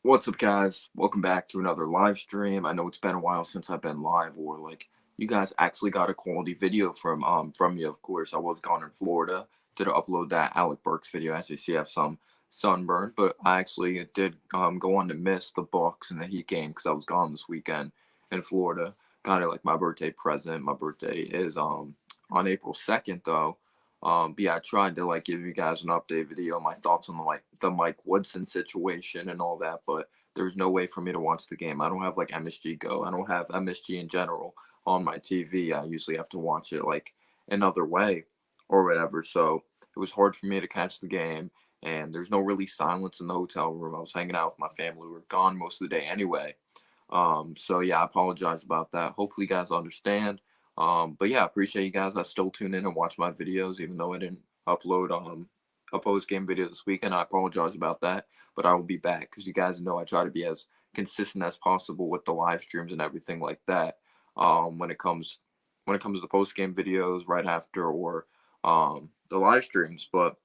What's up, guys? Welcome back to another live stream. I know it's been a while since I've been live, or like you guys actually got a quality video from me. Of course, I was gone in Florida. Did upload that Alec Burks video. As you see, I have some sunburn, but I actually did go on to miss the Bucks and the Heat game because I was gone this weekend in Florida. Got it like my birthday present. My birthday is on April 2nd though. But yeah, I tried to like give you guys an update video, my thoughts on the Mike Woodson situation and all that, but there's no way for me to watch the game. I don't have like MSG Go. I don't have MSG in general on my TV. I usually have to watch it like another way or whatever. So it was hard for me to catch the game, and there's no really silence in the hotel room. I was hanging out with my family. We were gone most of the day anyway. So yeah, I apologize about that. Hopefully you guys understand. But yeah, I appreciate you guys. I still tune in and watch my videos, even though I didn't upload a post game video this weekend. I apologize about that, but I will be back because you guys know I try to be as consistent as possible with the live streams and everything like that. When it comes to the post game videos right after or the live streams. But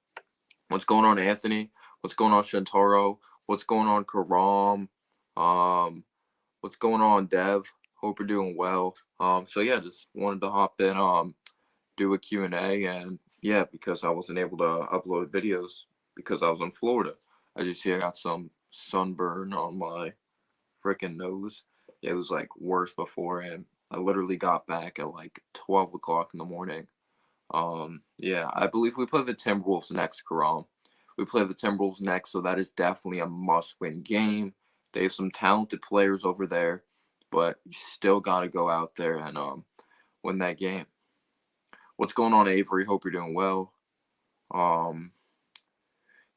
what's going on, Anthony? What's going on, Shintaro? What's going on, Karam? Um, What's going on, Dev? Hope you're doing well. So yeah, just wanted to hop in, do a Q&A, and yeah, because I wasn't able to upload videos because I was in Florida. As you see, I got some sunburn on my freaking nose. It was like worse before, and I literally got back at like 12 o'clock in the morning. Yeah, I believe we play the Timberwolves next, Karam. We play the Timberwolves next, so that is definitely a must-win game. They have some talented players over there, but you still got to go out there and win that game. What's going on, Avery? Hope you're doing well. Um,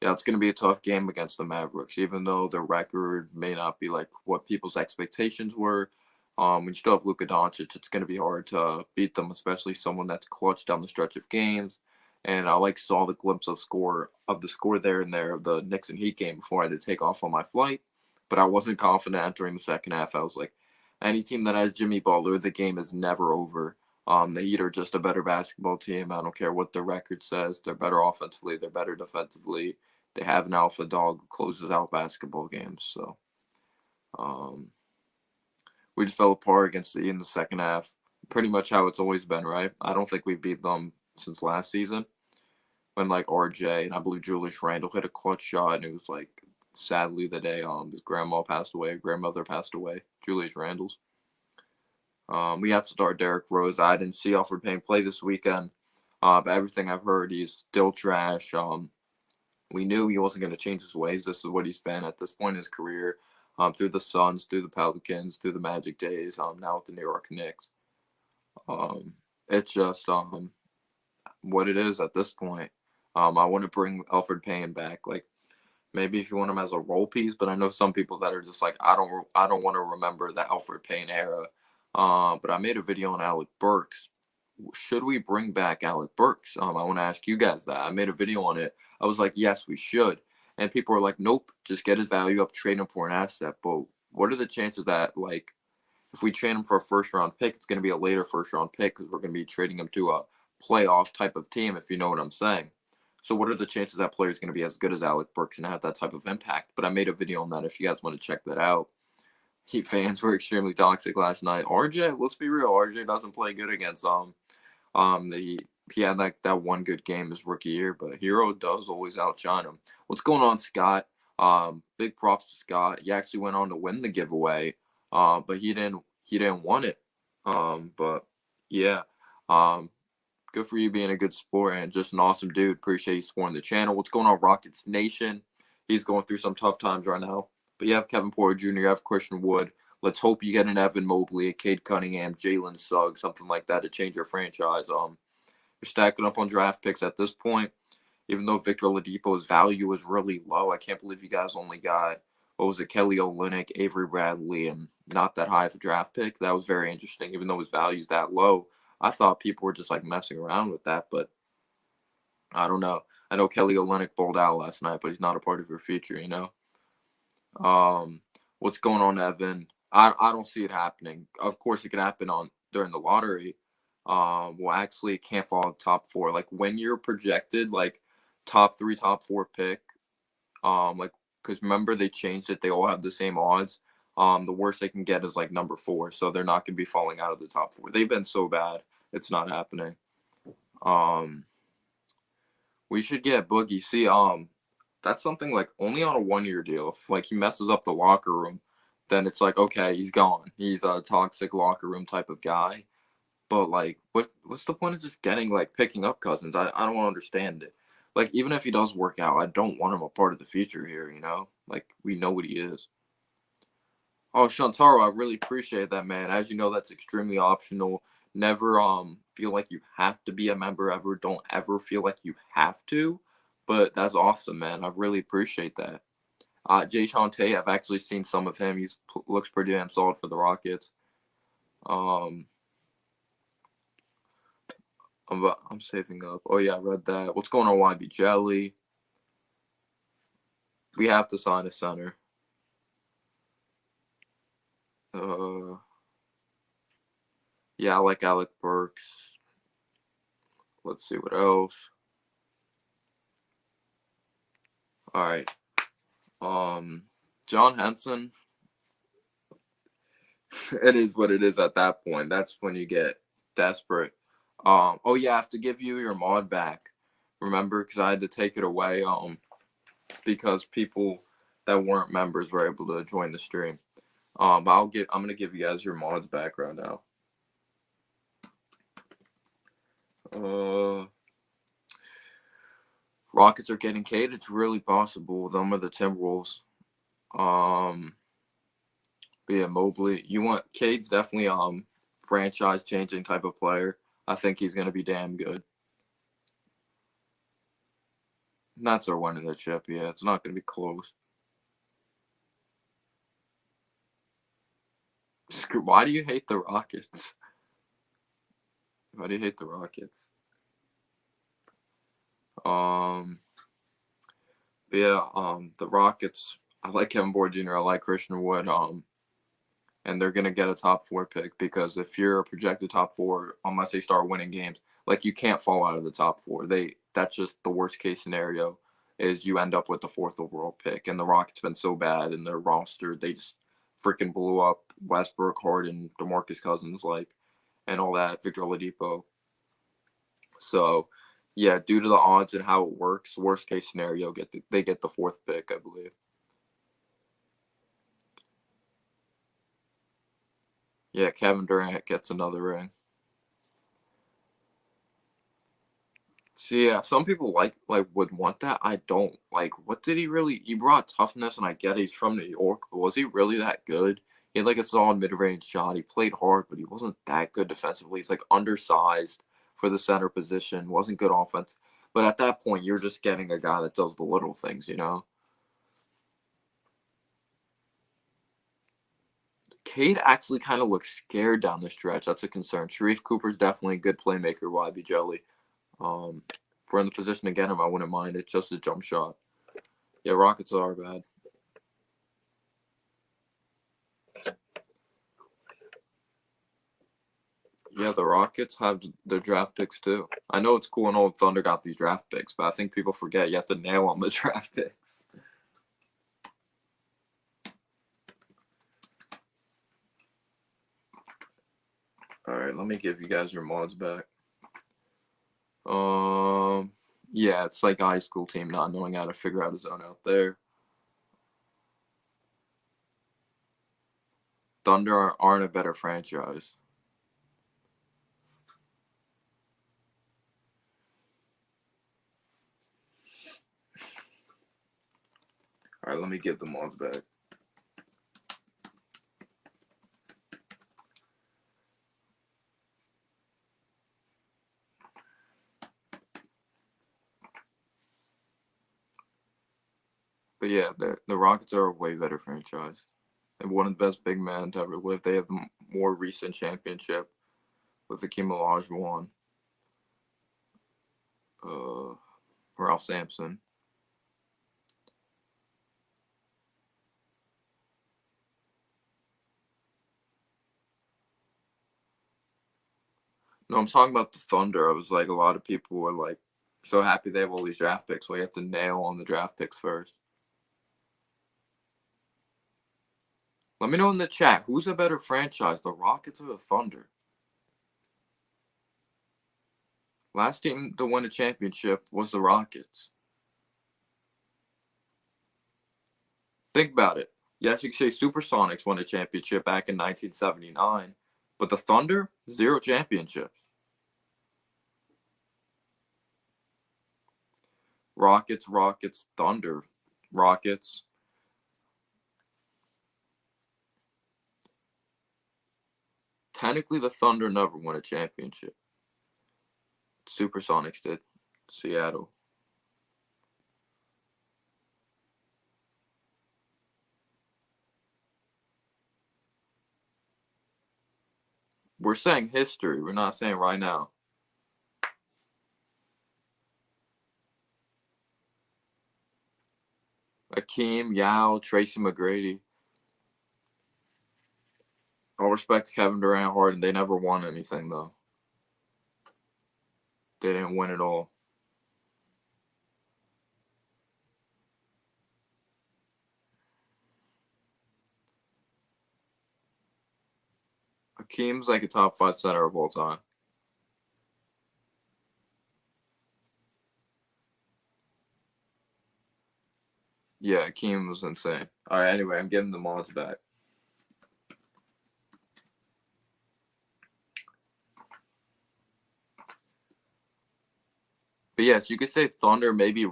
yeah, it's going to be a tough game against the Mavericks, even though their record may not be like what people's expectations were. When you still have Luka Doncic, it's going to be hard to beat them, especially someone that's clutch down the stretch of games. And I like saw the glimpse of the score there and there of the Knicks and Heat game before I had to take off on my flight. But I wasn't confident entering the second half. I was like, any team that has Jimmy Butler, the game is never over. The Heat are just a better basketball team. I don't care what the record says. They're better offensively. They're better defensively. They have an alpha dog who closes out basketball games. So um, we just fell apart against the in the second half. Pretty much how it's always been, right? I don't think we beat them since last season when like RJ and I believe Julius Randle hit a clutch shot, and it was like sadly the day his grandma passed away, grandmother passed away, Julius Randle's. We have to start Derrick Rose. I didn't see Alfred Payne play this weekend, but everything I've heard, he's still trash. We knew he wasn't going to change his ways. This is what he's been at this point in his career, through the Suns, through the Pelicans, through the Magic days, now with the New York Knicks. Um, it's just what it is at this point. I want to bring Alfred Payne back, like maybe if you want him as a role piece, but I know some people that are just like, I don't want to remember the Alfred Payne era. But I made a video on Alec Burks. Should we bring back Alec Burks? I want to ask you guys that. I made a video on it. I was like, yes, we should. And people are like, nope, just get his value up, trade him for an asset. But what are the chances that, like, if we trade him for a first round pick, it's going to be a later first round pick because we're going to be trading him to a playoff type of team, if you know what I'm saying. So, what are the chances that player is going to be as good as Alec Burks and have that type of impact? But I made a video on that if you guys want to check that out. Heat fans were extremely toxic last night. RJ, let's be real, RJ doesn't play good against the he had like that one good game his rookie year, but Hero does always outshine him. What's going on, Scott? Big props to Scott. He actually went on to win the giveaway, but he didn't want it. But yeah, um, good for you being a good sport and just an awesome dude. Appreciate you supporting the channel. What's going on, Rockets Nation? He's going through some tough times right now. But you have Kevin Porter Jr., you have Christian Wood. Let's hope you get an Evan Mobley, a Cade Cunningham, Jalen Suggs, something like that to change your franchise. You're stacking up on draft picks at this point. Even though Victor Oladipo's value is really low, I can't believe you guys only got, what was it, Kelly Olynyk, Avery Bradley, and not that high of a draft pick. That was very interesting, even though his value's that low. I thought people were just like messing around with that, but I don't know. I know Kelly Olynyk bowled out last night, but he's not a part of your future, you know? Um, what's going on, Evan? I don't see it happening. Of course, it could happen on during the lottery. Well, actually, it can't fall top four. Like when you're projected, like top three, top four pick, like because remember they changed it. They all have the same odds. The worst they can get is like number 4, so they're not going to be falling out of the top 4. They've been so bad, it's not happening. We should get Boogie. See, that's something like only on a 1-year deal. If like he messes up the locker room, then it's like okay, he's gone. He's a toxic locker room type of guy. But like, what's the point of just getting like picking up Cousins? I don't understand it. Like even if he does work out, I don't want him a part of the future here. You know, like we know what he is. Oh, Shantaro, I really appreciate that, man. As you know, that's extremely optional. Never feel like you have to be a member ever. Don't ever feel like you have to. But that's awesome, man. I really appreciate that. Jay Tate, I've actually seen some of him. He's looks pretty damn solid for the Rockets. Um, I'm saving up. Oh yeah, I read that. What's going on, YB Jelly? We have to sign a center. Yeah, I like Alec Burks. Let's see what else. All right. John Henson. It is what it is at that point. That's when you get desperate. Oh yeah, I have to give you your mod back. Remember, because I had to take it away. Because people that weren't members were able to join the stream. But I'm gonna give you guys your mods back right now. Rockets are getting Cade. It's really possible. Them are the Timberwolves. But yeah, Mobley. You want Cade's definitely franchise changing type of player. I think he's gonna be damn good. Nets are winning the chip. Yeah, it's not gonna be close. Why do you hate the Rockets? Why do you hate the Rockets? But yeah, the Rockets. I like Kevin Porter Jr. I like Christian Wood. And they're gonna get a top 4 pick because if you're a projected top 4, unless they start winning games, like you can't fall out of the top 4. That's just the worst case scenario is you end up with the 4th overall pick. And the Rockets been so bad in their roster, they just freaking blew up Westbrook, Harden, DeMarcus Cousins, like, and all that, Victor Oladipo. So, yeah, due to the odds and how it works, worst case scenario, they get the 4th pick, I believe. Yeah, Kevin Durant gets another ring. See, yeah, some people would want that. I don't. Like, what did he brought toughness, and I get he's from New York, but was he really that good? He had like a solid mid-range shot. He played hard, but he wasn't that good defensively. He's like undersized for the center position. Wasn't good offense. But at that point, you're just getting a guy that does the little things, you know? Cade actually kind of looks scared down the stretch. That's a concern. Sharif Cooper's definitely a good playmaker, YB Jelly. If we're in the position to get him, I wouldn't mind. It's just a jump shot. Yeah, Rockets are bad. Yeah, the Rockets have their draft picks too. I know it's cool and old Thunder got these draft picks, but I think people forget you have to nail on the draft picks. All right, let me give you guys your mods back. Yeah, it's like a high school team not knowing how to figure out a zone out there. Thunder aren't a better franchise. All right, let me give the mods back. But yeah, the Rockets are a way better franchise. They're one of the best big men to ever live. They have the more recent championship with Hakeem Olajuwon, Ralph Sampson. No, I'm talking about the Thunder. I was like, a lot of people were like so happy they have all these draft picks. So you have to nail on the draft picks first. Let me know in the chat, who's a better franchise, the Rockets or the Thunder? Last team to win a championship was the Rockets. Think about it. Yes, you could say Supersonics won a championship back in 1979, but the Thunder, 0 championships. Rockets, Thunder, Rockets. Technically, the Thunder never won a championship. Supersonics did. Seattle. We're saying history. We're not saying right now. Akeem, Yao, Tracy McGrady. All respect to Kevin Durant, Harden. They never won anything, though. They didn't win it all. Akeem's like a top 5 center of all time. Yeah, Akeem was insane. All right, anyway, I'm giving the mods back. But yes, you could say Thunder maybe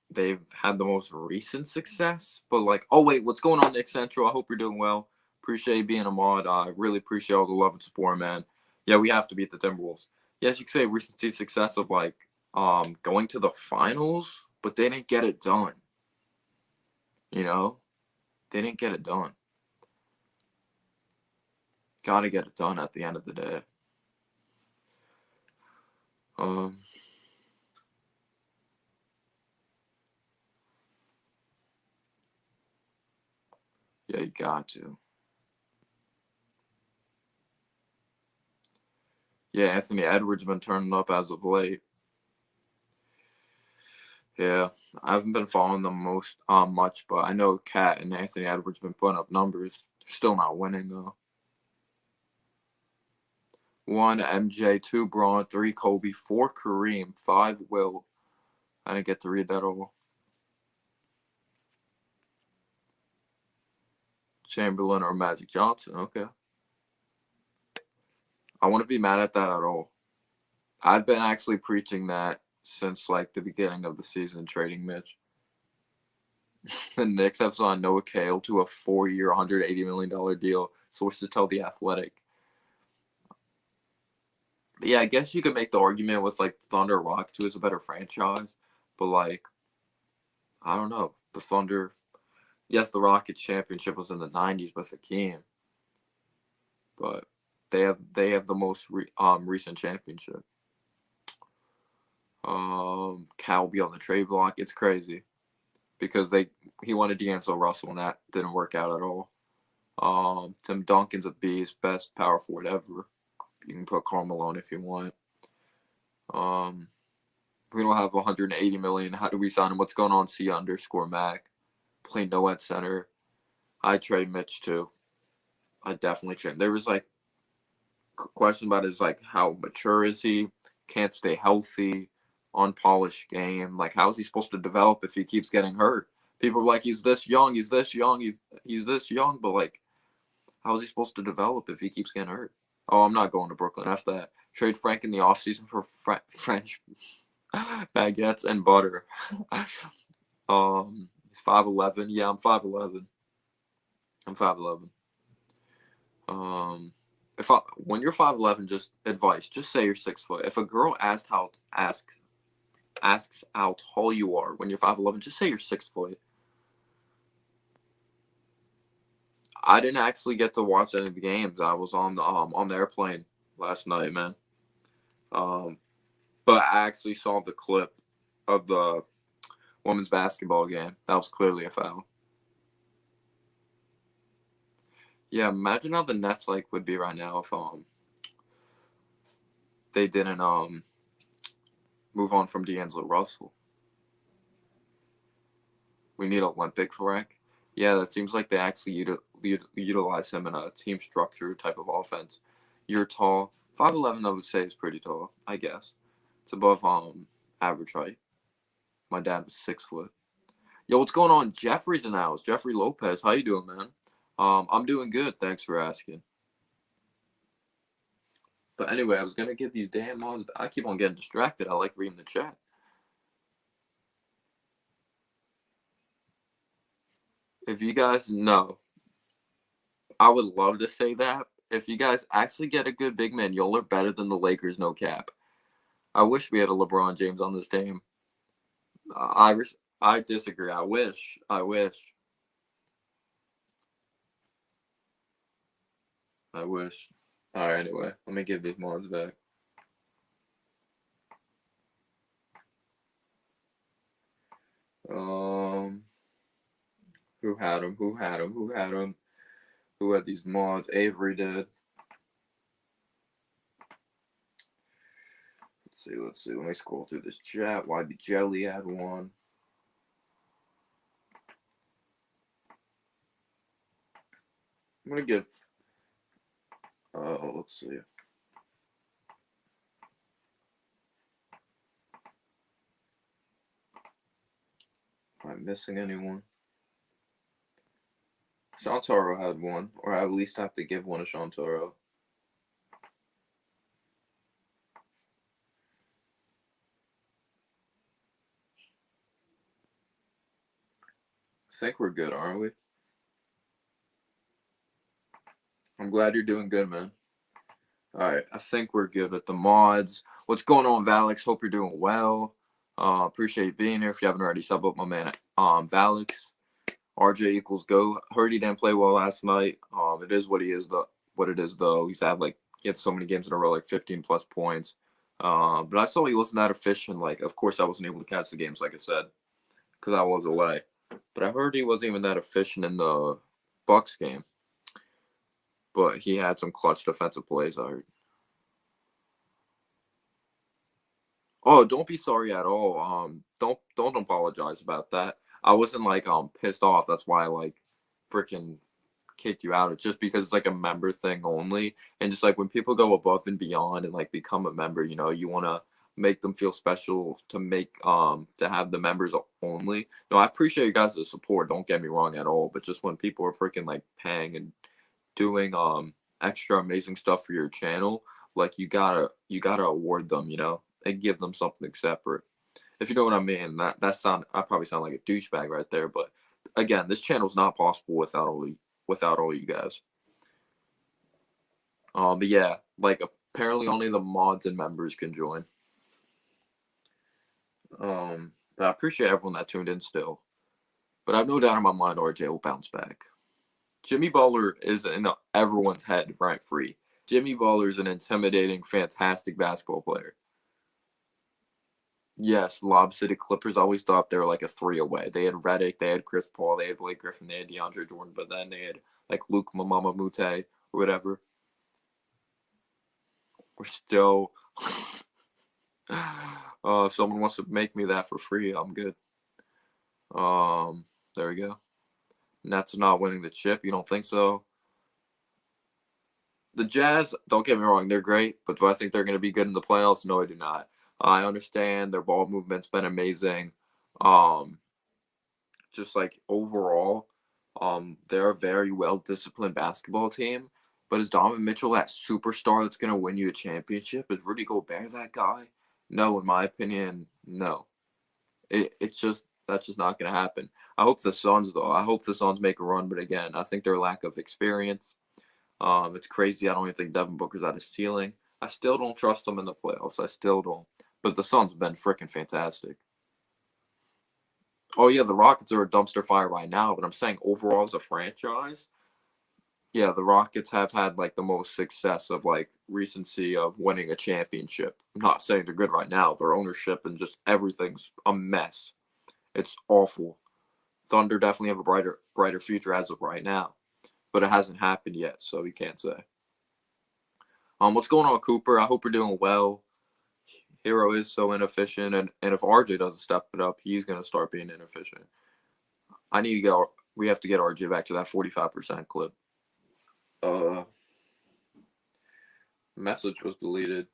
they've had the most recent success. But like, oh wait, what's going on, Nick Central? I hope you're doing well. Appreciate you being a mod. I really appreciate all the love and support, man. Yeah, we have to beat the Timberwolves. Yes, you could say recent success of like going to the finals, but they didn't get it done. You know, they didn't get it done. Got to get it done at the end of the day. Yeah, you got to. Yeah, Anthony Edwards been turning up as of late. Yeah, I haven't been following them much, but I know Cat and Anthony Edwards been putting up numbers. They're still not winning though. 1 MJ, 2 Braun, 3 Kobe, 4 Kareem, 5 Will. I didn't get to read that all. Chamberlain or Magic Johnson. Okay. I wouldn't be mad at that at all. I've been actually preaching that since like the beginning of the season, trading Mitch. The Knicks have signed Noah Cale to a 4-year, $180 million deal. Sources tell The Athletic. But yeah, I guess you could make the argument with like Thunder Rockets, who is a better franchise. But like, I don't know. The Thunder, yes, the Rockets championship was in the 90s with Hakeem. But they have the most recent championship. Cal be on the trade block. It's crazy because he wanted D'Angelo Russell and that didn't work out at all. Tim Duncan's a beast, best power forward ever. You can put Karl Malone if you want. We don't have 180 million. How do we sign him? What's going on? C_Mac. Play no at center. I trade Mitch too. I definitely trade. There was like question about his like how mature is he? Can't stay healthy. Unpolished game. Like how is he supposed to develop if he keeps getting hurt? People are like he's this young. He's this young. He's this young. But like, how is he supposed to develop if he keeps getting hurt? Oh, I'm not going to Brooklyn. After that, trade Frank in the offseason for French baguettes and butter. He's 5'11". Yeah, I'm 5'11". I'm 5'11". When you're 5'11", just advice, just say you're 6 foot. If a girl asks how tall you are when you're 5'11", just say you're 6 foot. I didn't actually get to watch any of the games. I was on the airplane last night, man. But I actually saw the clip of the women's basketball game. That was clearly a foul. Yeah, imagine how the Nets like would be right now if they didn't move on from D'Angelo Russell. We need Olympic Frank. Yeah, that seems like they actually utilize him in a team structure type of offense. You're tall, 5'11", I would say is pretty tall. I guess it's above average height. My dad was 6 foot. Yo, what's going on? Jeffrey's in the house. Jeffrey Lopez, how you doing, man? I'm doing good. Thanks for asking. But anyway, I was gonna give these damn mods. I keep on getting distracted. I like reading the chat. If you guys know, I would love to say that. If you guys actually get a good big man, y'all are better than the Lakers, no cap. I wish we had a LeBron James on this team. I disagree. I wish. I wish. I wish. All right. Anyway, let me give these mods back. Who had them? Who had them? Who had them? Who had these mods? Avery did. Let's see. Let me scroll through this chat. YB Jelly had one. I'm gonna give. Let's see. Am I missing anyone? Shantaro had one, or I at least have to give one to Shantaro. I think we're good, aren't we? I'm glad you're doing good, man. All right, I think we're good with the mods. What's going on, Valix? Hope you're doing well. Appreciate you being here. If you haven't already, sub up my man, Valix. RJ equals go. Heard he didn't play well last night. It is what he is. What it is though. He's had he had so many games in a row, like 15 plus points. But I saw he wasn't that efficient. Like, of course, I wasn't able to catch the games, like I said, because I was away. But I heard he wasn't even that efficient in the Bucks game. But he had some clutch defensive plays, I heard. Oh, don't be sorry at all. Don't apologize about that. I wasn't pissed off. That's why I freaking kicked you out. It's just because it's a member thing only, and just when people go above and beyond and become a member, you want to make them feel special to make to have the members only. No, I appreciate you guys' support. Don't get me wrong at all, but just when people are freaking paying and doing extra amazing stuff for your channel, you gotta award them, and give them something separate. If you know what I mean. I probably sound like a douchebag right there, but again, this channel's not possible without all you guys. But yeah, apparently only the mods and members can join. But I appreciate everyone that tuned in still. But I have no doubt in my mind RJ will bounce back. Jimmy Butler is in everyone's head rent free. Jimmy Butler is an intimidating, fantastic basketball player. Yes, Lob City Clippers always thought they were a 3 away. They had Redick, they had Chris Paul, they had Blake Griffin, they had DeAndre Jordan, but then they had Luke Mamama Mute or whatever. We're still. If someone wants to make me that for free, I'm good. There we go. Nets are not winning the chip. You don't think so? The Jazz, don't get me wrong, they're great, but do I think they're going to be good in the playoffs? No, I do not. I understand their ball movement's been amazing. Just overall, they're a very well-disciplined basketball team. But is Donovan Mitchell that superstar that's going to win you a championship? Is Rudy Gobert that guy? No, in my opinion, no. That's just not going to happen. I hope the Suns, though. I hope the Suns make a run, but again, I think their lack of experience. It's crazy. I don't even think Devin Booker's at his ceiling. I still don't trust them in the playoffs. I still don't. But the Suns have been freaking fantastic. Oh, yeah, the Rockets are a dumpster fire right now, but I'm saying overall as a franchise, yeah, the Rockets have had the most success of recency of winning a championship. I'm not saying they're good right now. Their ownership and just everything's a mess. It's awful. Thunder definitely have a brighter future as of right now, but it hasn't happened yet, so you can't say. What's going on, Cooper? I hope you're doing well. Hero is so inefficient, and if RJ doesn't step it up, he's gonna start being inefficient. I need to We have to get RJ back to that 45% clip. Message was deleted.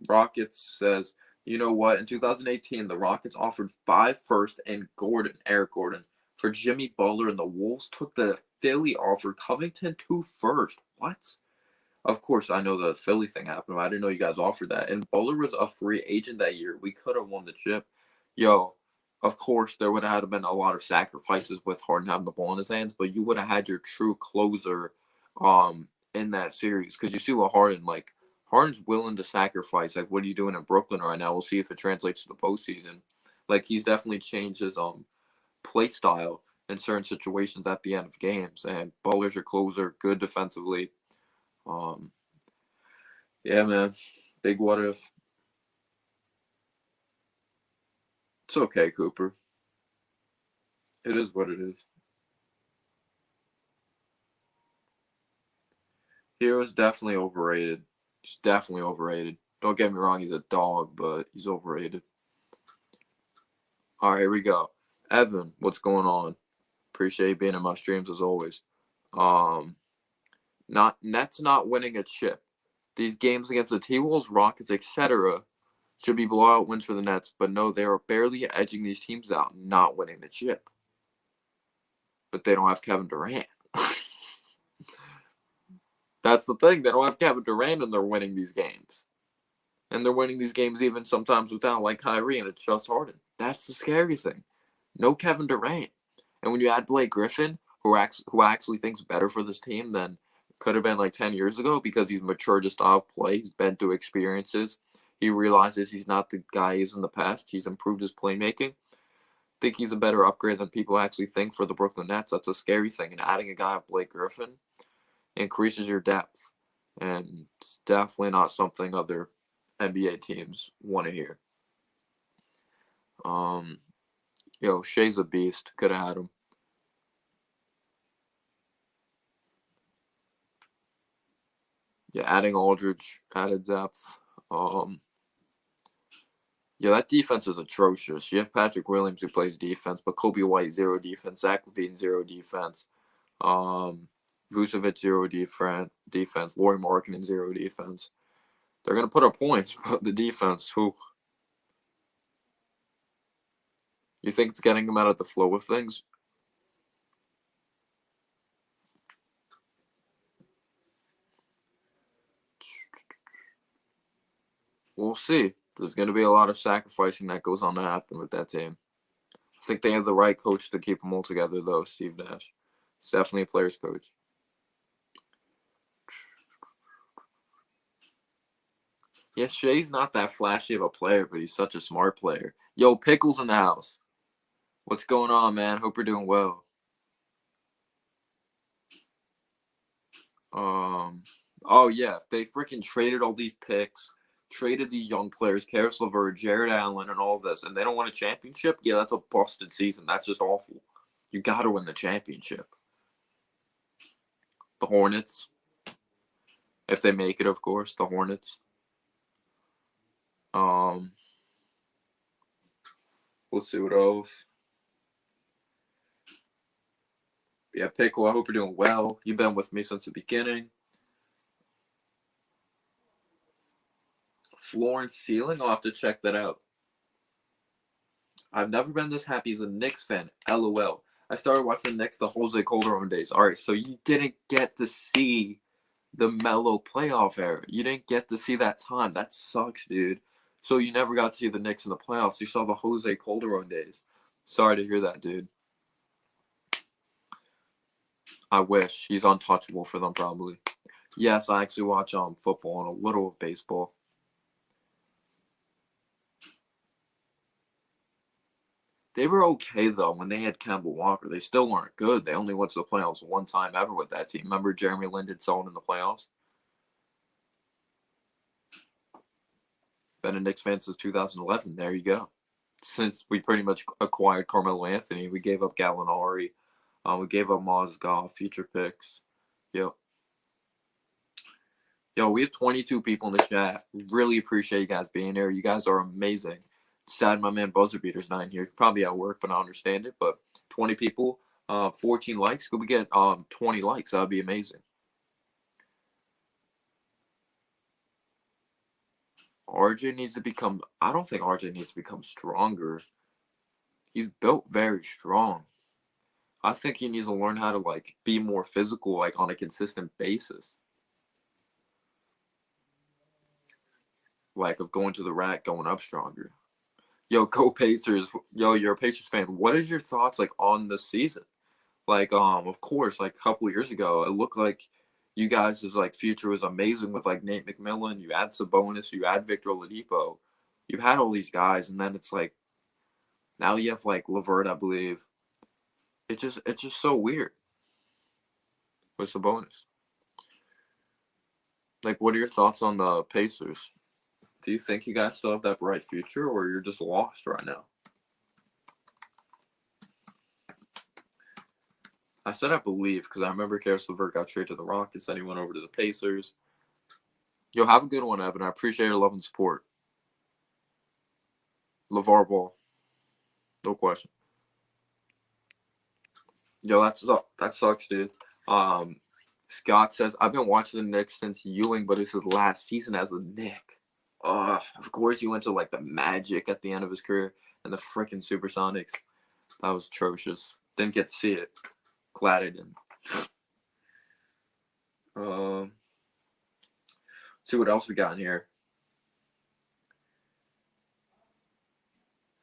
Rockets says, you know what? In 2018, the Rockets offered 5 firsts and Eric Gordon, for Jimmy Butler, and the Wolves took the Philly offer, Covington 2 firsts. What? Of course, I know the Philly thing happened, but I didn't know you guys offered that. And Butler was a free agent that year. We could have won the chip. Yo, of course, there would have been a lot of sacrifices with Harden having the ball in his hands, but you would have had your true closer in that series. Because you see what Harden's willing to sacrifice. Like, what are you doing in Brooklyn right now? We'll see if it translates to the postseason. Like, he's definitely changed his play style in certain situations at the end of games. And Butler's your closer, good defensively. Yeah, man. Big what if. It's okay, Cooper. It is what it is. Hero's definitely overrated. He's definitely overrated. Don't get me wrong, he's a dog, but he's overrated. All right, here we go. Evan, what's going on? Appreciate you being in my streams as always. Nets not winning a chip. These games against the T-Wolves, Rockets, etc. should be blowout wins for the Nets, but no, they are barely edging these teams out, not winning the chip. But they don't have Kevin Durant. That's the thing. They don't have Kevin Durant, and they're winning these games. And they're winning these games even sometimes without, like Kyrie, and it's just Harden. That's the scary thing. No Kevin Durant. And when you add Blake Griffin, who actually thinks better for this team than could have been like 10 years ago, because he's matured his style of play, he's been through experiences, he realizes he's not the guy he is in the past, he's improved his playmaking. I think he's a better upgrade than people actually think for the Brooklyn Nets. That's a scary thing. And adding a guy like Blake Griffin increases your depth. And it's definitely not something other NBA teams want to hear. Shea's a beast. Could have had him. Yeah, adding Aldridge added depth. That defense is atrocious. You have Patrick Williams, who plays defense, but Kobe White, 0 defense. Zach LaVine, 0 defense. Vucevic, 0 defense. Lauri Markkanen, 0 defense. They're going to put up points, but the defense, who? You think it's getting them out of the flow of things? We'll see. There's going to be a lot of sacrificing that goes on to happen with that team. I think they have the right coach to keep them all together, though, Steve Nash. He's definitely a player's coach. Yeah, Shea's not that flashy of a player, but he's such a smart player. Yo, Pickles in the house. What's going on, man? Hope you're doing well. If they freaking traded all these picks, traded these young players, Karis LeVert, Jared Allen, and all this, and they don't win a championship, yeah, that's a busted season. That's just awful. You got to win the championship. The Hornets. If they make it, of course, the Hornets. Let's see what else. Yeah, Pickle, I hope you're doing well. You've been with me since the beginning. Floor and ceiling? I'll have to check that out. I've never been this happy as a Knicks fan. LOL. I started watching the Knicks the Jose Calderon days. All right, so you didn't get to see the Melo playoff era. You didn't get to see that time. That sucks, dude. So you never got to see the Knicks in the playoffs. You saw the Jose Calderon days. Sorry to hear that, dude. I wish. He's untouchable for them, probably. Yes, I actually watch football and a little of baseball. They were okay, though, when they had Kemba Walker. They still weren't good. They only went to the playoffs one time ever with that team. Remember Jeremy Lin did so in the playoffs? Been a Knicks fan since 2011. There you go. Since we pretty much acquired Carmelo Anthony, we gave up Gallinari. We gave up Mozgov, future picks. Yep. Yo, we have 22 people in the chat. Really appreciate you guys being here. You guys are amazing. Sad my man Buzzer Beater's not in here. He's probably at work, but I understand it. But 20 people, 14 likes. Could we get 20 likes? That would be amazing. RJ needs to become. I don't think RJ needs to become stronger. He's built very strong. I think he needs to learn how to like be more physical, like on a consistent basis. Like of going to the rack, going up stronger. Yo, go Pacers. Yo, you're a Pacers fan. What is your thoughts like on the season? Like, of course, like a couple of years ago, it looked like you guys' like future was amazing with like Nate McMillan. You add Sabonis, you add Victor Oladipo. You had all these guys, and then it's like now you have like LeVert, I believe. It's just so weird with Sabonis. Like, what are your thoughts on the Pacers? Do you think you guys still have that bright future, or you're just lost right now? I said I believe because I remember Karis LeVert got traded to the Rockets, then he went over to the Pacers. Yo, have a good one, Evan. I appreciate your love and support. LeVar Ball. No question. Yo, that sucks, dude. Scott says, I've been watching the Knicks since Ewing, but it's his last season as a Knick. Of course, he went to like the Magic at the end of his career and the freaking Supersonics. That was atrocious. Didn't get to see it. Glad I didn't. See what else we got in here.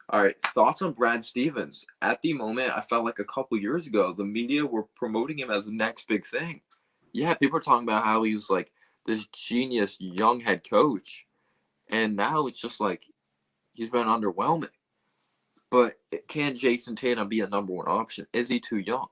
All right, thoughts on Brad Stevens. At the moment, I felt like a couple years ago, the media were promoting him as the next big thing. Yeah, people are talking about how he was like this genius young head coach. And now it's just like he's been underwhelming. But can Jason Tatum be a number one option? Is he too young?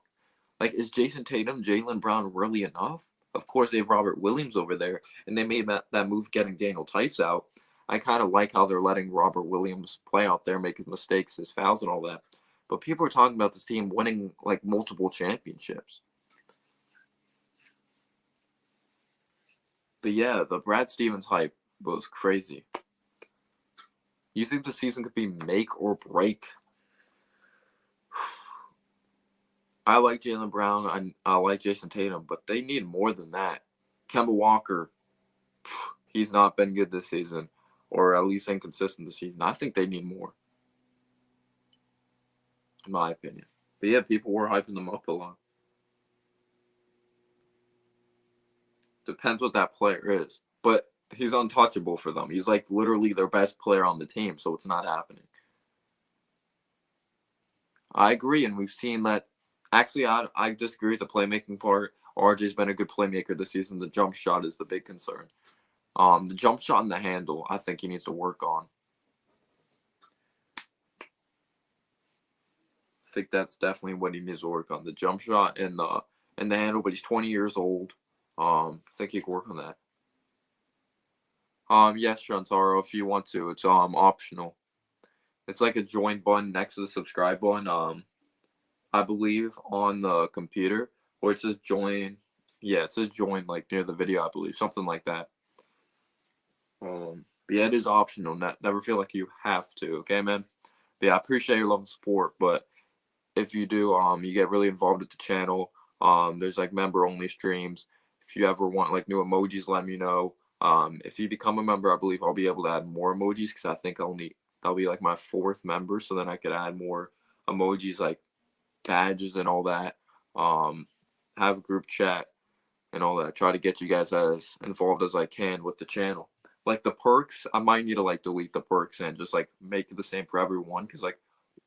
Like, is Jason Tatum, Jaylen Brown really enough? Of course, they have Robert Williams over there, and they made that move getting Daniel Tice out. I kind of like how they're letting Robert Williams play out there, make his mistakes, his fouls, and all that. But people are talking about this team winning, like, multiple championships. But yeah, the Brad Stevens hype was crazy. You think the season could be make or break? I like Jaylen Brown. I like Jason Tatum, but they need more than that. Kemba Walker, he's not been good this season, or at least inconsistent this season. I think they need more, in my opinion. But yeah, people were hyping them up a lot. Depends what that player is. But he's untouchable for them. He's like literally their best player on the team, so it's not happening. I agree, and we've seen that. Actually, I disagree with the playmaking part. RJ's been a good playmaker this season. The jump shot is the big concern. The jump shot and the handle, I think he needs to work on. I think that's definitely what he needs to work on. The jump shot and the handle, but he's 20 years old. I think he can work on that. Yes, Shantaro, if you want to. It's optional. It's like a join button next to the subscribe button. I believe on the computer, or it says join. Yeah, it says join like near the video, I believe, something like that. But yeah, it is optional. Never feel like you have to. Okay, man. But yeah, I appreciate your love and support. But if you do, you get really involved with the channel. There's like member only streams. If you ever want like new emojis, let me know. If you become a member, I believe I'll be able to add more emojis because I think that'll be like my 4th member, so then I could add more emojis like badges and all that. Have group chat and all that. Try to get you guys as involved as I can with the channel. Like the perks, I might need to like delete the perks and just like make it the same for everyone, because like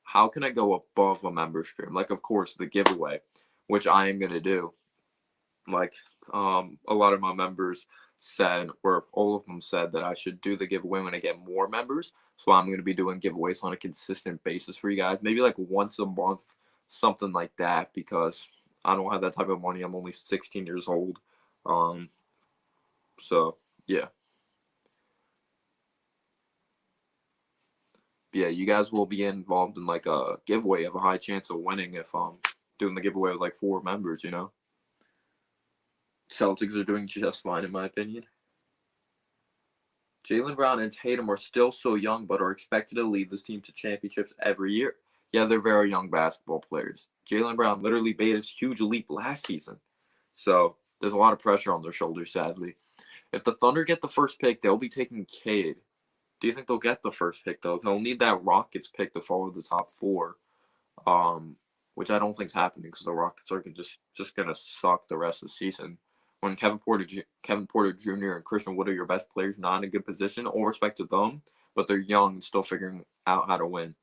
how can I go above a member stream? Like, of course, the giveaway, which I am gonna do. Like a lot of my members said, or all of them said, that I should do the giveaway when I get more members. So I'm going to be doing giveaways on a consistent basis for you guys, maybe like once a month, something like that, because I don't have that type of money. I'm only 16 years old. So yeah. Yeah, you guys will be involved in like a giveaway. Have a high chance of winning if doing the giveaway with like 4 members, you know. Celtics are doing just fine in my opinion. Jaylen Brown and Tatum are still so young, but are expected to lead this team to championships every year. Yeah, they're very young basketball players. Jaylen Brown literally made his huge leap last season. So there's a lot of pressure on their shoulders, sadly. If the Thunder get the first pick, they'll be taking Cade. Do you think they'll get the first pick, though? They'll need that Rockets pick to follow the top four, which I don't think is happening because the Rockets are just going to suck the rest of the season. When Kevin Porter Jr. and Christian Wood are your best players, not in a good position, all respect to them, but they're young and still figuring out how to win.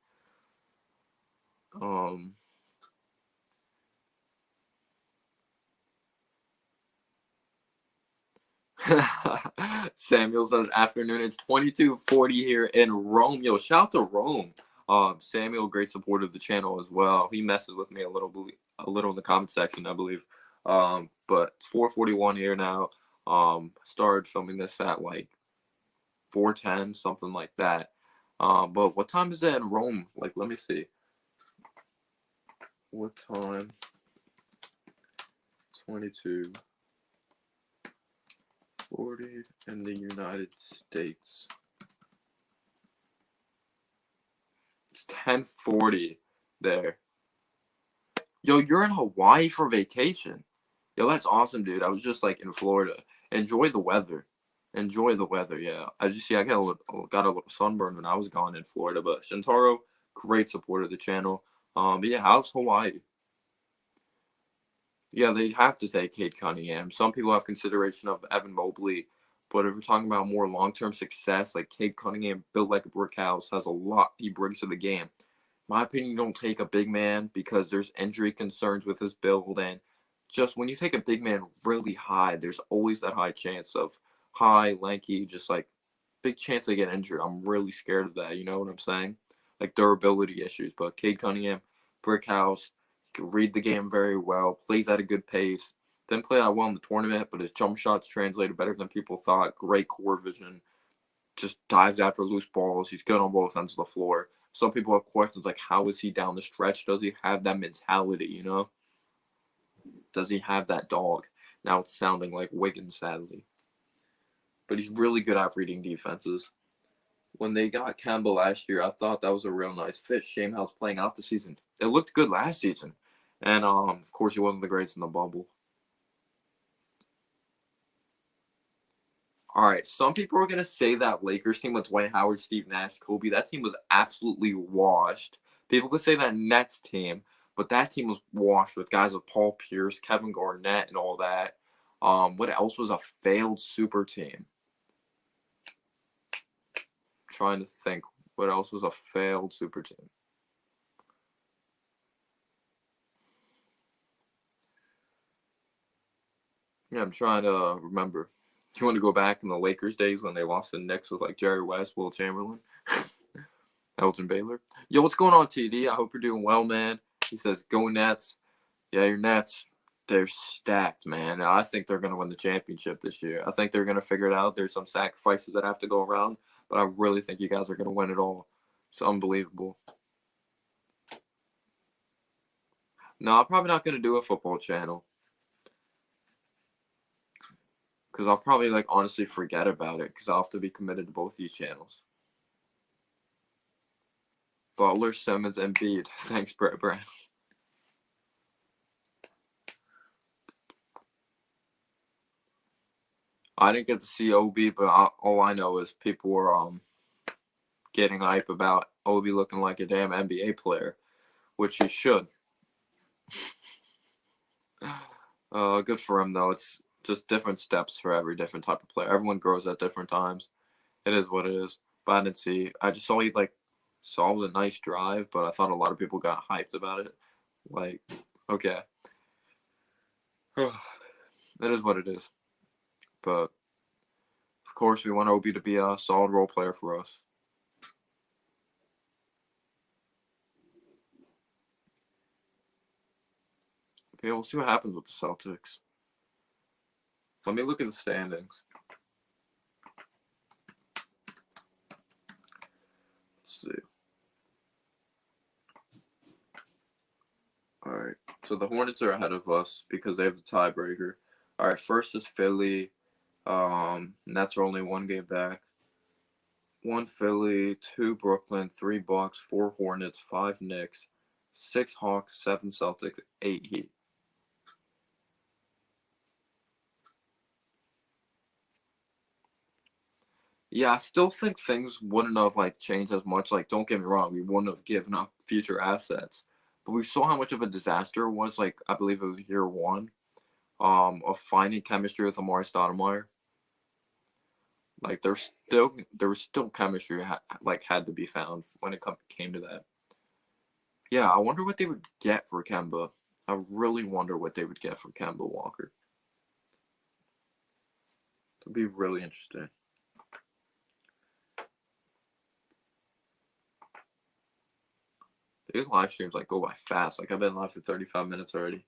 Samuel says, afternoon, it's 22:40 here in Rome. Yo, shout out to Rome. Samuel, great supporter of the channel as well. He messes with me a little in the comment section, I believe. But it's 4:41 here now. Started filming this at like 4:10, something like that. But what time is it in Rome? Like, let me see. What time? 22:40 in the United States. It's 10:40 there. Yo, you're in Hawaii for vacation. Yo, that's awesome, dude. I was just like in Florida. Enjoy the weather. Yeah. As you see, I got a little sunburn when I was gone in Florida. But Shintaro, great supporter of the channel. But yeah, how's Hawaii? Yeah, they'd have to take Cade Cunningham. Some people have consideration of Evan Mobley. But if we're talking about more long-term success, like Cade Cunningham, built like a brick house, has a lot he brings to the game. My opinion, you don't take a big man because there's injury concerns with his build. And just when you take a big man really high, there's always that high chance of high, lanky, just like big chance they get injured. I'm really scared of that. You know what I'm saying? Like durability issues. But Cade Cunningham, brick house, he can read the game very well, plays at a good pace. Didn't play that well in the tournament, but his jump shots translated better than people thought. Great core vision. Just dives after loose balls. He's good on both ends of the floor. Some people have questions like, how is he down the stretch? Does he have that mentality, you know? Does he have that dog? Now it's sounding like Wiggins, sadly. But he's really good at reading defenses. When they got Kemba last year, I thought that was a real nice fit. Shame how it's playing out the season. It looked good last season. And, of course, he wasn't the greatest in the bubble. All right, some people are going to say that Lakers team with Dwight Howard, Steve Nash, Kobe, that team was absolutely washed. People could say that Nets team, but that team was washed with guys like Paul Pierce, Kevin Garnett, and all that. What else was a failed super team? I'm trying to think. What else was a failed super team? Yeah, I'm trying to remember. You want to go back in the Lakers days when they lost to the Knicks with like Jerry West, Will Chamberlain, Elton Baylor? Yo, what's going on, TD? I hope you're doing well, man. He says, go Nets. Yeah, your Nets, they're stacked, man. I think they're going to win the championship this year. I think they're going to figure it out. There's some sacrifices that have to go around, but I really think you guys are going to win it all. It's unbelievable. No, I'm probably not going to do a football channel. Because I'll probably, like, honestly forget about it. Because I'll have to be committed to both these channels. Butler, Simmons, and Embiid. Thanks, Brett Brown. I didn't get to see Obi, but all I know is people were getting hype about Obi looking like a damn NBA player, which he should. Good for him, though. It's just different steps for every different type of player. Everyone grows at different times. It is what it is. But I didn't see. I just saw he saw it was a nice drive, but I thought a lot of people got hyped about it. Like, okay, it is what it is. But of course, we want Obi to be a solid role player for us. Okay, we'll see what happens with the Celtics. Let me look at the standings. Let's see. All right, so the Hornets are ahead of us because they have the tiebreaker. All right, first is Philly. Nets are only one game back. 1 Philly, 2 Brooklyn, 3 Bucks, 4 Hornets, 5 Knicks, 6 Hawks, 7 Celtics, 8 Heat. Yeah, I still think things wouldn't have like changed as much. Like, don't get me wrong, we wouldn't have given up future assets, but we saw how much of a disaster it was. Like, I believe it was year one, of finding chemistry with Amari Stoudemire. Like, there was still chemistry had to be found when it came to that. Yeah, I wonder what they would get for Kemba. I really wonder what they would get for Kemba Walker. It'd be really interesting. These live streams like go by fast. Like, I've been live for 35 minutes already.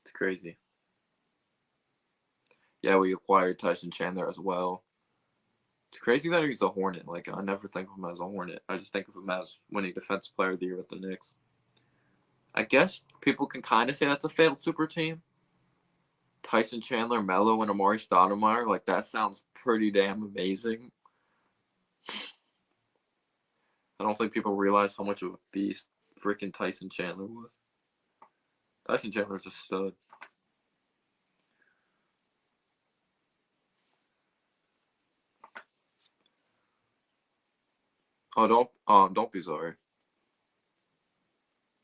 It's crazy. Yeah, we acquired Tyson Chandler as well. It's crazy that he's a Hornet. Like, I never think of him as a Hornet. I just think of him as winning Defensive Player of the Year with the Knicks. I guess people can kind of say that's a failed super team. Tyson Chandler, Melo, and Amari Stoudemire. Like, that sounds pretty damn amazing. I don't think people realize how much of a beast freaking Tyson Chandler was. Tyson Chandler's a stud. Oh, don't be sorry.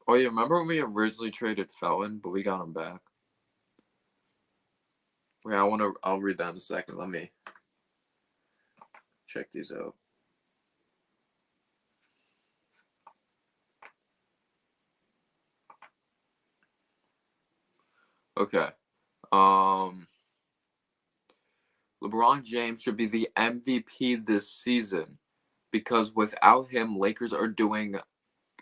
Oh, yeah, remember when we originally traded Felton, but we got him back? Yeah, I'll read that in a second. Let me check these out. Okay. LeBron James should be the MVP this season because without him, Lakers are doing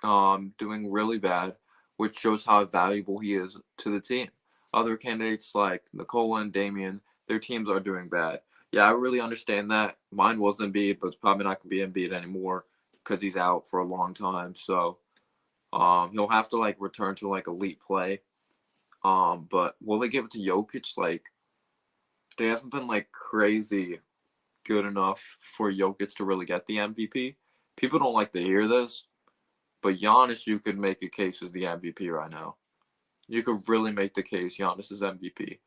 really bad, which shows how valuable he is to the team. Other candidates like Nikola and Damian, their teams are doing bad. Yeah, I really understand that. Mine was Embiid, but it's probably not going to be Embiid anymore because he's out for a long time. So he'll have to like return to like elite play. But will they give it to Jokic? Like, they haven't been like crazy good enough for Jokic to really get the MVP. People don't like to hear this, but Giannis, you could make a case as the MVP right now. You could really make the case Giannis is MVP.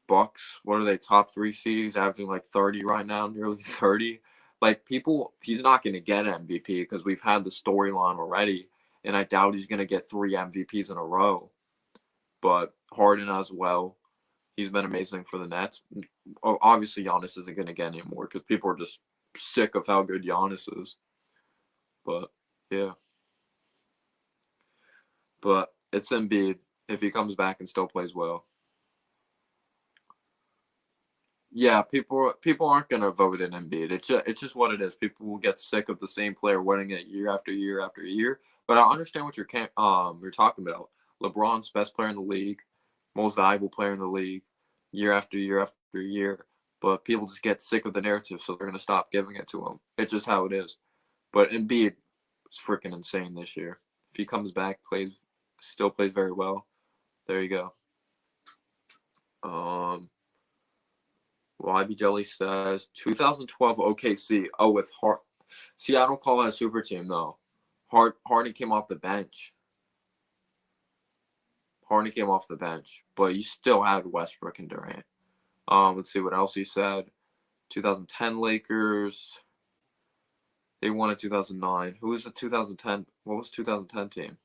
Bucks, what are they, top 3 seeds, averaging like 30 right now, nearly 30. Like, people, he's not going to get MVP because we've had the storyline already, and I doubt he's going to get 3 MVPs in a row. But Harden as well. He's been amazing for the Nets. Obviously, Giannis isn't going to get any more because people are just sick of how good Giannis is. But, yeah. But it's Embiid if he comes back and still plays well. Yeah, people aren't gonna vote in Embiid. It's just what it is. People will get sick of the same player winning it year after year after year. But I understand what you're talking about. LeBron's best player in the league, most valuable player in the league, year after year after year. But people just get sick of the narrative, so they're gonna stop giving it to him. It's just how it is. But Embiid is freaking insane this year. If he comes back, still plays very well. There you go. YB Jelly says 2012 OKC. Oh, with Hart. See, I don't call that a super team though. Harden came off the bench. But you still had Westbrook and Durant. Let's see what else he said. 2010 Lakers. They won in 2009. Who was the 2010? What was 2010 team?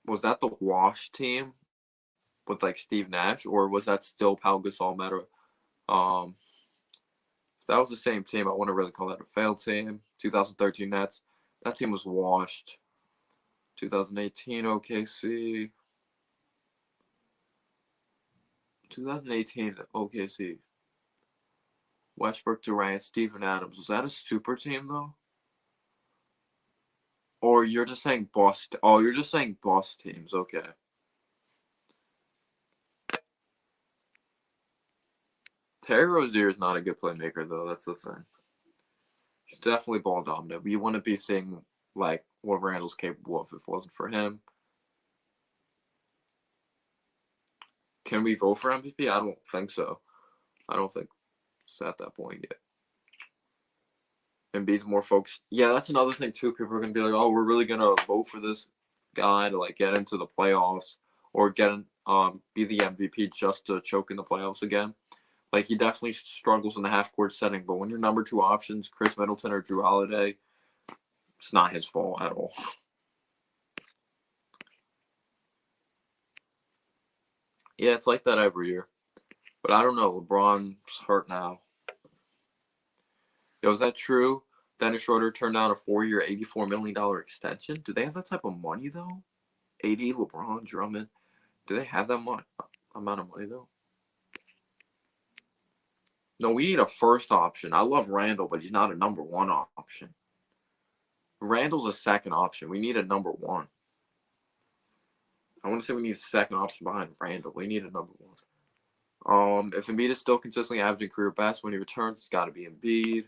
Was that the Wash team with like Steve Nash, or was that still Pau Gasol, Meta? If that was the same team, I wouldn't really call that a failed team. 2013 Nets. That team was washed. 2018 OKC. 2018 OKC. Westbrook, Durant, Steven Adams. Was that a super team though? Or you're just saying bust? Oh, you're just saying bust teams. Okay. Terry Rozier is not a good playmaker though. That's the thing. He's definitely ball dominant. We wouldn't be seeing like what Randall's capable of if it wasn't for him. Can we vote for MVP? I don't think so. I don't think it's at that point yet. Embiid's more focused. Yeah, that's another thing too. People are gonna be like, "Oh, we're really gonna vote for this guy to like get into the playoffs or be the MVP just to choke in the playoffs again." Like he definitely struggles in the half court setting, but when your number two options, Chris Middleton or Drew Holiday, it's not his fault at all. Yeah, it's like that every year. But I don't know. LeBron's hurt now. Yo, is that true? Dennis Schroeder turned down a 4-year, $84 million extension. Do they have that type of money though? 80, LeBron, Drummond. Do they have that much amount of money though? No, we need a first option. I love Randall, but he's not a number one option. Randall's a second option. We need a number one. I want to say we need a second option behind Randall. We need a number one. If Embiid is still consistently averaging career best when he returns, it's got to be Embiid.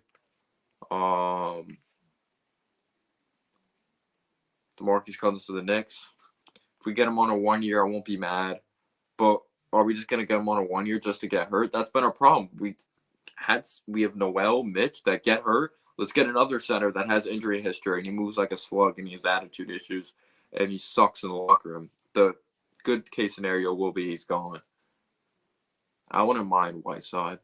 DeMarcus Cousins to the Knicks. If we get him on a 1 year, I won't be mad. But are we just gonna get him on a 1 year just to get hurt? That's been our problem. We have Noel, Mitch that get hurt. Let's get another center that has injury history and he moves like a slug and he has attitude issues and he sucks in the locker room. The good case scenario will be he's gone. I wouldn't mind Whiteside.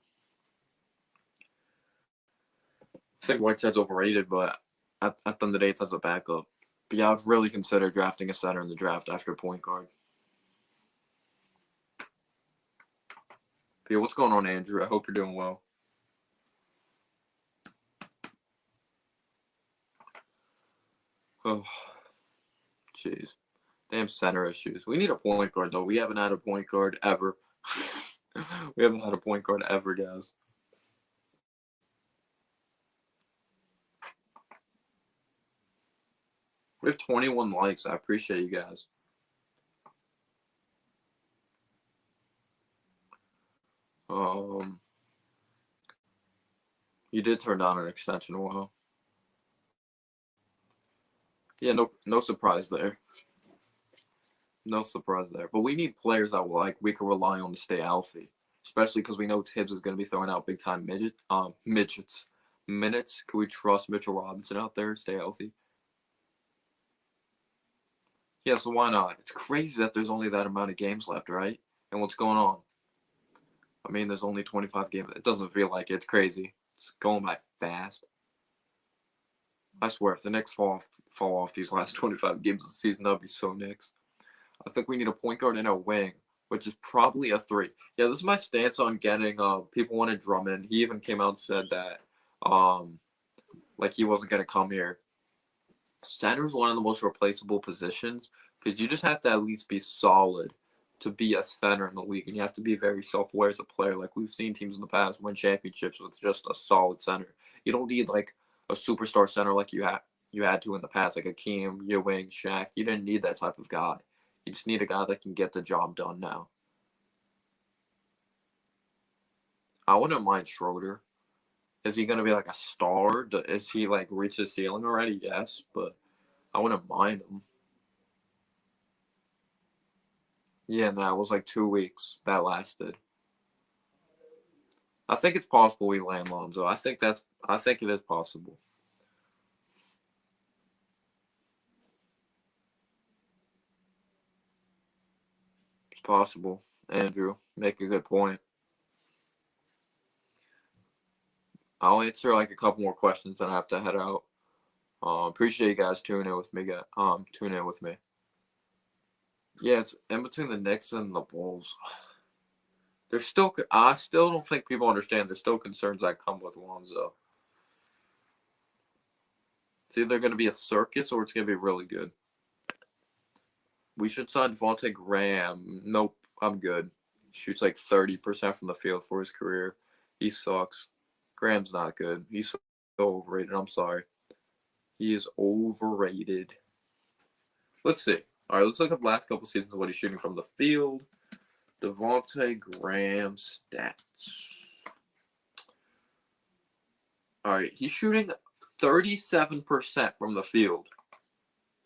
I think Whiteside's overrated, but at the end of the day, it's as a backup. But yeah, I've really considered drafting a center in the draft after a point guard. But yeah, what's going on, Andrew? I hope you're doing well. Oh, jeez. Damn center issues. We need a point guard, though. We haven't had a point guard ever. We haven't had a point guard ever, guys. We have 21 likes. I appreciate you guys. You did turn down an extension. Well, yeah, no surprise there. No surprise there. But we need players that we can rely on to stay healthy, especially because we know Tibbs is going to be throwing out big time midgets minutes. Can we trust Mitchell Robinson out there to stay healthy? Yeah, so why not? It's crazy that there's only that amount of games left, right? And what's going on? I mean, there's only 25 games. It doesn't feel like it. It's crazy. It's going by fast. I swear, if the Knicks fall off these last 25 games of the season, that'd be so Knicks. I think we need a point guard and a wing, which is probably a 3. Yeah, this is my stance on getting people wanted Drummond. He even came out and said that he wasn't gonna come here. Center is one of the most replaceable positions because you just have to at least be solid to be a center in the league, and you have to be very self-aware as a player. Like we've seen teams in the past win championships with just a solid center. You don't need like a superstar center like you had to in the past, like Akeem, Ewing, Shaq. You didn't need that type of guy. You just need a guy that can get the job done now. I wouldn't mind Schroeder. Is he going to be like a star? Is he like reached his ceiling already? Yes, but I wouldn't mind him. Yeah, that was like 2 weeks that lasted. I think it's possible we land Lonzo. I think it is possible. It's possible. Andrew, make a good point. I'll answer like a couple more questions, then I have to head out. Appreciate you guys tuning in with me. Tune in with me. Yeah, it's in between the Knicks and the Bulls. I still don't think people understand. There's still concerns that come with Lonzo. It's either going to be a circus or it's going to be really good. We should sign Devontae Graham. Nope, I'm good. Shoots like 30% from the field for his career. He sucks. Graham's not good. He's so overrated. I'm sorry. He is overrated. Let's see. All right, let's look up the last couple seasons of what he's shooting from the field. Devontae Graham stats. All right, he's shooting 37% from the field.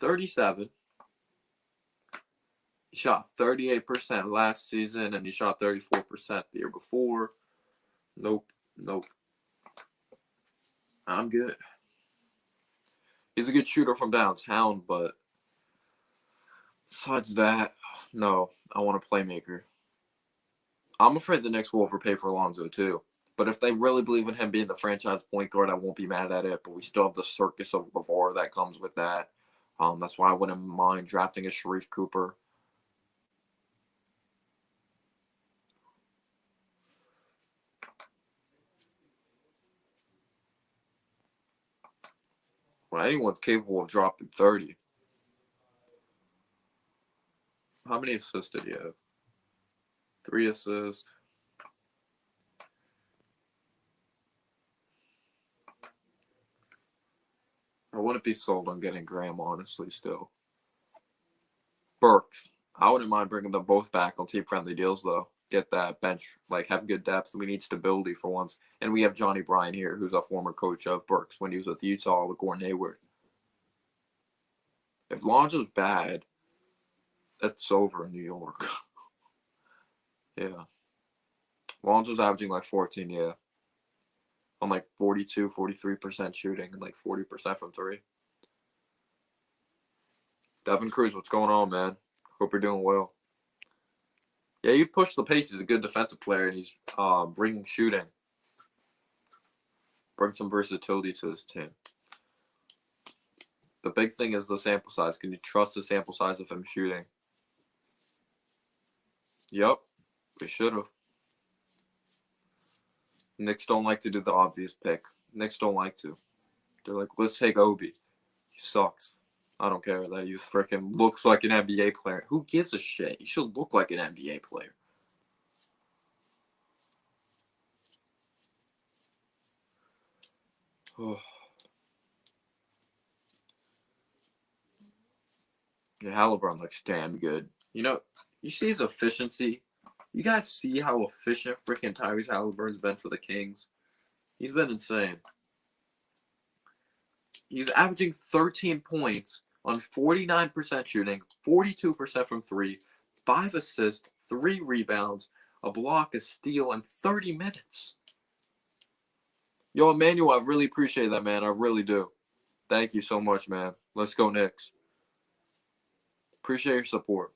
37. He shot 38% last season, and he shot 34% the year before. Nope. I'm good. He's a good shooter from downtown, but besides that, no. I want a playmaker. I'm afraid the Knicks will overpay for Lonzo too. But if they really believe in him being the franchise point guard, I won't be mad at it. But we still have the circus of LeVar that comes with that. That's why I wouldn't mind drafting a Sharif Cooper. When anyone's capable of dropping 30. How many assists did he have? 3 assists. I wouldn't be sold on getting Graham, honestly, still. Burke. I wouldn't mind bringing them both back on team-friendly deals, though. Get that bench, have good depth. We need stability for once. And we have Johnny Bryan here, who's a former coach of Burke's when he was with Utah with Gordon Hayward. If Lonzo's bad, it's over in New York. Yeah. Lonzo's averaging 14, yeah. On 42, 43% shooting and 40% from 3. Devin Cruz, what's going on, man? Hope you're doing well. Yeah, you'd push the pace. He's a good defensive player, and he's bringing shooting. Bring some versatility to this team. The big thing is the sample size. Can you trust the sample size of him shooting? Yep, we should have. Knicks don't like to do the obvious pick. Knicks don't like to. They're like, let's take Obi. He sucks. I don't care that he freaking looks like an NBA player. Who gives a shit? He should look like an NBA player. Oh. Yeah, Halliburton looks damn good. You see his efficiency? You guys see how efficient freaking Tyrese Halliburton's been for the Kings? He's been insane. He's averaging 13 points on 49% shooting, 42% from 3, 5 assists, 3 rebounds, a block, a steal, in 30 minutes. Yo, Emmanuel, I really appreciate that, man. I really do. Thank you so much, man. Let's go Knicks. Appreciate your support.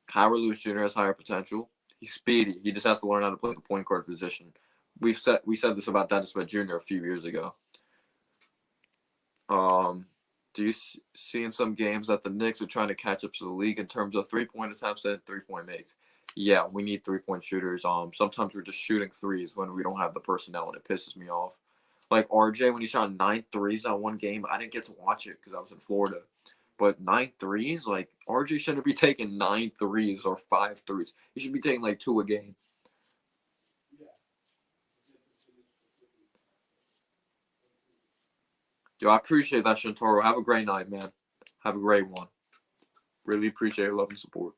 Kyrou Lewis Jr. has higher potential. He's speedy. He just has to learn how to play the point guard position. We said this about Dennis Smith Jr. a few years ago. Do you see in some games that the Knicks are trying to catch up to the league in terms of 3-point attempts and 3-point makes? Yeah, we need 3-point shooters. Sometimes we're just shooting threes when we don't have the personnel, and it pisses me off. Like RJ, when he shot 9 threes on one game, I didn't get to watch it because I was in Florida. But 9 threes, RJ shouldn't be taking 9 threes or 5 threes. He should be taking 2 a game. Yo, I appreciate that, Shintaro. Have a great night, man. Have a great one. Really appreciate your love and support.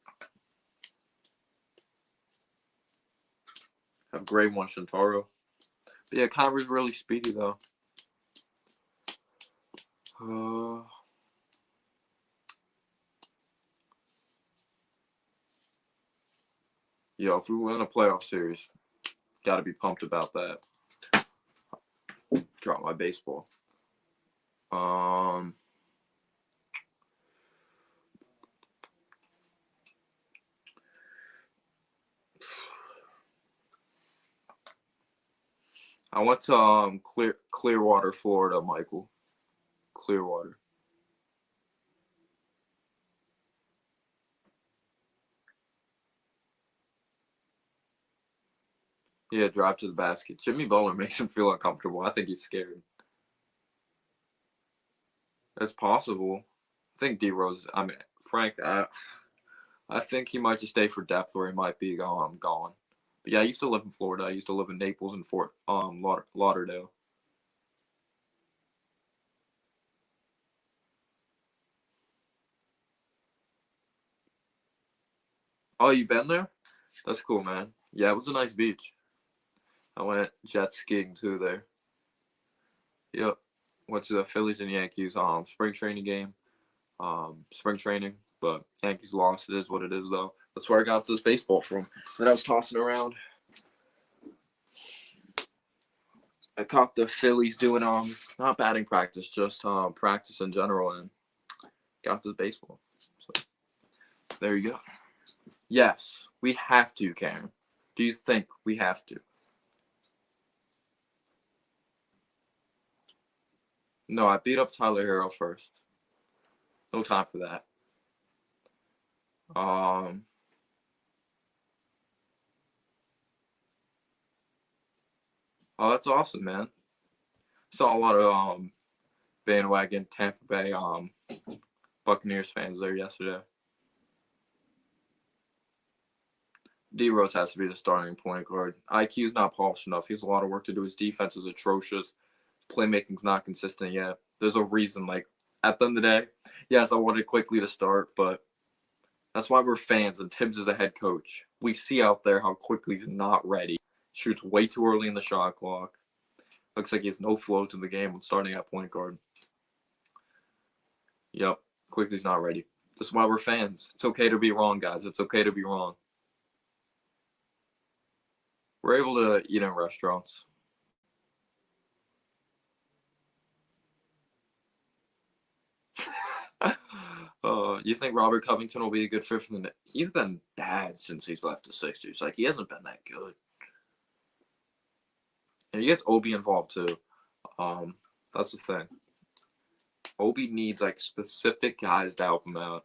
Have a great one, Shintaro. But yeah, Kyrou's really speedy, though. Yo, if we win a playoff series, gotta be pumped about that. Drop my baseball. I went to Clearwater, Florida, Michael. Clearwater. Yeah, drive to the basket. Jimmy Butler makes him feel uncomfortable. I think he's scared. It's possible. I think D-Rose, Frank, I think he might just stay for depth, or he might be gone. But yeah, I used to live in Florida. I used to live in Naples and Fort Lauderdale. Oh, you been there? That's cool, man. Yeah, it was a nice beach. I went jet skiing too there. Yep. Went to the Phillies and Yankees spring training game. Spring training, but Yankees lost. It is what it is, though. That's where I got this baseball from that I was tossing around. I caught the Phillies doing not batting practice, just practice in general, and got to baseball. So there you go. Yes, we have to, Karen. Do you think we have to? No, I beat up Tyler Hero first. No time for that. Oh, that's awesome, man. Saw a lot of bandwagon Tampa Bay Buccaneers fans there yesterday. D Rose has to be the starting point guard. IQ's not polished enough. He has a lot of work to do. His defense is atrocious. His playmaking's not consistent yet. There's a reason. Like, at the end of the day, yes, I wanted quickly to start, but that's why we're fans, and Tibbs is a head coach. We see out there how quickly he's not ready. Shoots way too early in the shot clock. Looks like he has no flow to the game when starting at point guard. Yep, quickly's not ready. That's why we're fans. It's okay to be wrong, guys. It's okay to be wrong. We're able to eat in restaurants. You think Robert Covington will be a good fit for the Knicks? He's been bad since he's left the Sixers. Like, he hasn't been that good. And he gets Obi involved too. That's the thing. Obi needs like specific guys to help him out.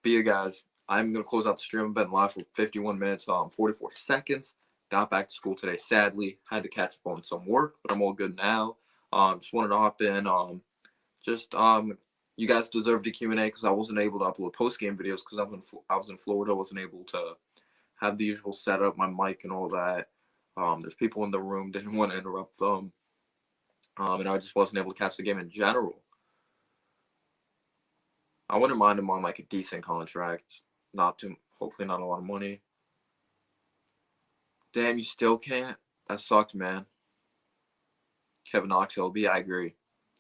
But yeah, guys, I'm gonna close out the stream. I've been live for 51 minutes, 44 seconds. Got back to school today, sadly. Had to catch up on some work, but I'm all good now. Just wanted to hop in. You guys deserve the Q&A because I wasn't able to upload post-game videos because I was in Florida. Wasn't able to have the usual setup, my mic and all that. There's people in the room, didn't want to interrupt them. And I just wasn't able to catch the game in general. I wouldn't mind him on like a decent contract. Hopefully not a lot of money. Damn, you still can't? That sucks, man. Kevin Knox, LB, I agree.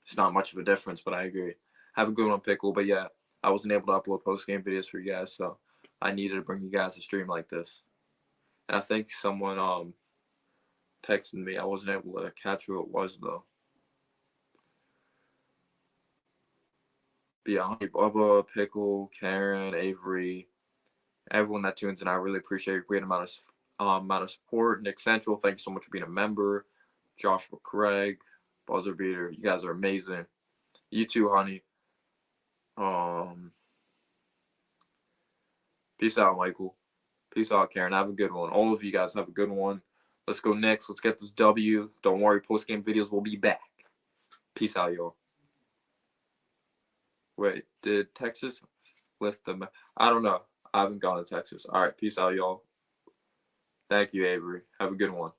It's not much of a difference, but I agree. Have a good one, Pickle. But yeah, I wasn't able to upload post-game videos for you guys, so I needed to bring you guys a stream like this. And I think someone texted me. I wasn't able to catch who it was, though. But yeah, Honey Bubba, Pickle, Karen, Avery, everyone that tunes in, I really appreciate a great amount of support. Nick Central, thanks so much for being a member. Joshua Craig, Buzzer Beater, you guys are amazing. You too, honey. Peace out, Michael. Peace out, Karen. Have a good one. All of you guys have a good one. Let's go Knicks. Let's get this W. Don't worry, post-game videos will be back. Peace out, y'all. Wait, did Texas lift them? I don't know. I haven't gone to Texas. All right, peace out, y'all. Thank you, Avery. Have a good one.